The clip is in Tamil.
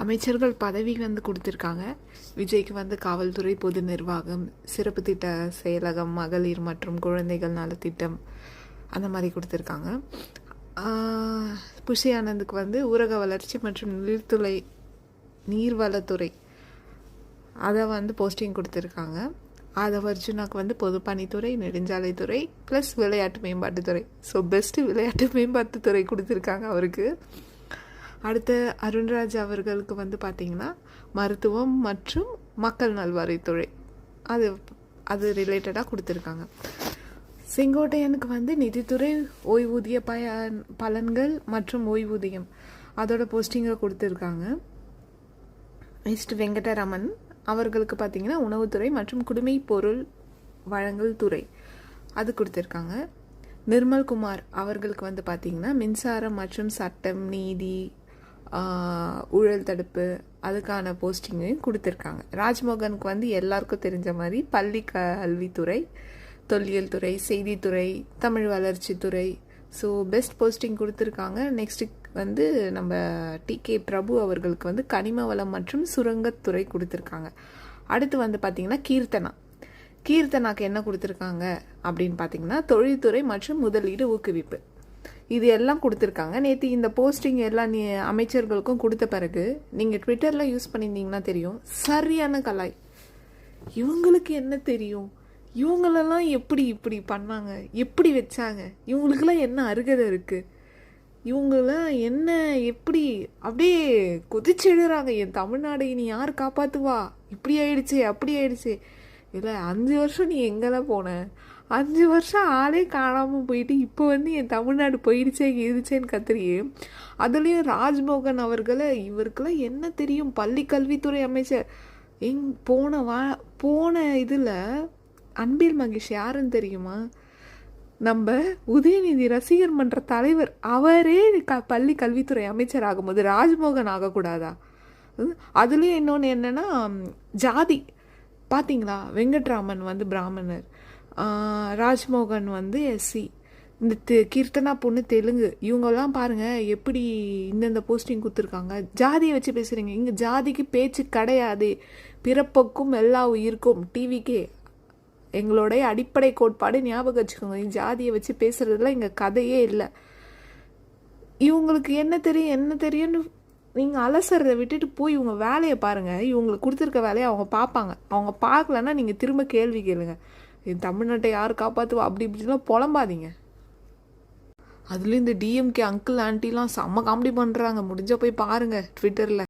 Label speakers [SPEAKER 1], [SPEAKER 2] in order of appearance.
[SPEAKER 1] அமைச்சர்கள் பதவி வந்து கொடுத்துருக்காங்க. விஜய்க்கு வந்து காவல்துறை, பொது நிர்வாகம், சிறப்பு திட்ட செயலகம், மகளிர் மற்றும் குழந்தைகள் நலத்திட்டம் அந்த மாதிரி கொடுத்துருக்காங்க. புஷி ஆனந்துக்கு வந்து ஊரக வளர்ச்சி மற்றும் நீர்வளத்துறை அதை வந்து போஸ்டிங் கொடுத்துருக்காங்க. ஆதவ் அர்ஜுனாக்கு வந்து பொதுப்பணித்துறை, நெடுஞ்சாலைத்துறை ப்ளஸ் விளையாட்டு மேம்பாட்டுத்துறை. ஸோ பெஸ்ட்டு விளையாட்டு மேம்பாட்டுத்துறை கொடுத்துருக்காங்க அவருக்கு. அடுத்து அருண்ராஜ் அவர்களுக்கு வந்து பார்த்திங்கன்னா மருத்துவம் மற்றும் மக்கள் நல்வாழ்வுத்துறை அது ரிலேட்டடாக கொடுத்துருக்காங்க. செங்கோட்டையனுக்கு வந்து நிதித்துறை, ஓய்வூதிய பலன்கள் மற்றும் ஓய்வூதியம் அதோட போஸ்டிங்கை கொடுத்துருக்காங்க. நெக்ஸ்ட் வெங்கடரமன் அவர்களுக்கு பார்த்திங்கன்னா உணவுத்துறை மற்றும் குடிமை பொருள் வழங்கல் துறை அது கொடுத்துருக்காங்க. நிர்மல்குமார் அவர்களுக்கு வந்து பார்த்திங்கன்னா மின்சாரம் மற்றும் சட்டம், நீதி, ஊழல் தடுப்பு அதுக்கான போஸ்டிங்கையும் கொடுத்துருக்காங்க. ராஜ்மோகனுக்கு வந்து எல்லாருக்கும் தெரிஞ்ச மாதிரி பள்ளி கல்வித்துறை, தொல்லியல் துறை, செய்தித்துறை, தமிழ் வளர்ச்சித்துறை. ஸோ பெஸ்ட் போஸ்டிங் கொடுத்துருக்காங்க. நெக்ஸ்ட்டு வந்து நம்ம டிகே பிரபு அவர்களுக்கு வந்து கனிம வளம் மற்றும் சுரங்கத்துறை கொடுத்துருக்காங்க. அடுத்து வந்து பார்த்திங்கன்னா கீர்த்தனாக்கு என்ன கொடுத்துருக்காங்க அப்படின்னு பார்த்திங்கன்னா தொழில்துறை மற்றும் முதலீடு ஊக்குவிப்பு இது எல்லாம் கொடுத்துருக்காங்க. நேற்று இந்த போஸ்டிங் எல்லாம் அமைச்சர்களுக்கும் கொடுத்த பிறகு நீங்கள் ட்விட்டரில் யூஸ் பண்ணியிருந்தீங்கன்னா தெரியும், சரியான கலாய். இவங்களுக்கு என்ன தெரியும், இவங்களெல்லாம் எப்படி இப்படி பண்ணாங்க, எப்படி வச்சாங்க, இவங்களுக்கெல்லாம் என்ன அருகதை இருக்குது, இவங்களாம் என்ன எப்படி அப்படியே கொதிச்செழுறாங்க, என் தமிழ்நாடு இனி யார் காப்பாற்றுவா, இப்படி ஆயிடுச்சு அப்படி ஆயிடுச்சு. இல்லை 5 வருஷம் நீ எங்கெல்லாம் போன, 5 வருஷம் ஆளே காணாமல் போயிட்டு இப்போ வந்து என் தமிழ்நாடு போயிடுச்சே இருச்சேன்னு கத்துறியே. அதுலேயும் ராஜ்மோகன் அவர்களை இவருக்கெல்லாம் என்ன தெரியும், பள்ளி கல்வித்துறை அமைச்சர். போன இதில் அன்பில் மகேஷ் யாருன்னு தெரியுமா, நம்ம உதயநிதி ரசிகர் மன்ற தலைவர், அவரே பள்ளி கல்வித்துறை அமைச்சர் ஆகும்போது ராஜ்மோகன் ஆகக்கூடாதா? அதுலேயும் இன்னொன்று என்னென்னா ஜாதி பார்த்தீங்களா, வெங்கட்ராமன் வந்து பிராமணர், ராஜ்மோகன் வந்து எஸ்சி, இந்த கீர்த்தனா பொண்ணு தெலுங்கு. இவங்கெல்லாம் பாருங்கள் எப்படி இந்தந்த போஸ்டிங் கொடுத்துருக்காங்க. ஜாதியை வச்சு பேசுகிறீங்க, இங்கே ஜாதிக்கு பேச்சு கிடையாது. பிறப்புக்கும் எல்லா உயிருக்கும் டிவிக்கே எங்களுடைய அடிப்படை கோட்பாடு ஞாபகம் வச்சுக்கோங்க. ஜாதியை வச்சு பேசுகிறதுல இங்கே கதையே இல்லை. இவங்களுக்கு என்ன தெரியும்னு நீங்கள் அலசறதை விட்டுட்டு போய் இவங்க வேலையை பாருங்கள். இவங்களுக்கு கொடுத்துருக்க வேலையை அவங்க பார்ப்பாங்க. அவங்க பார்க்கலன்னா நீங்கள் திரும்ப கேள்வி கேளுங்க, என் தமிழ்நாட்டை யார் காப்பாற்றுவா அப்படி இப்படிலாம் புலம்பாதீங்க. அதுலேயும் இந்த டிஎம்கே அங்கிள் ஆண்டிலாம் செம்ம காமெடி பண்ணுறாங்க. முடிஞ்ச போய் பாருங்கள் ட்விட்டரில்.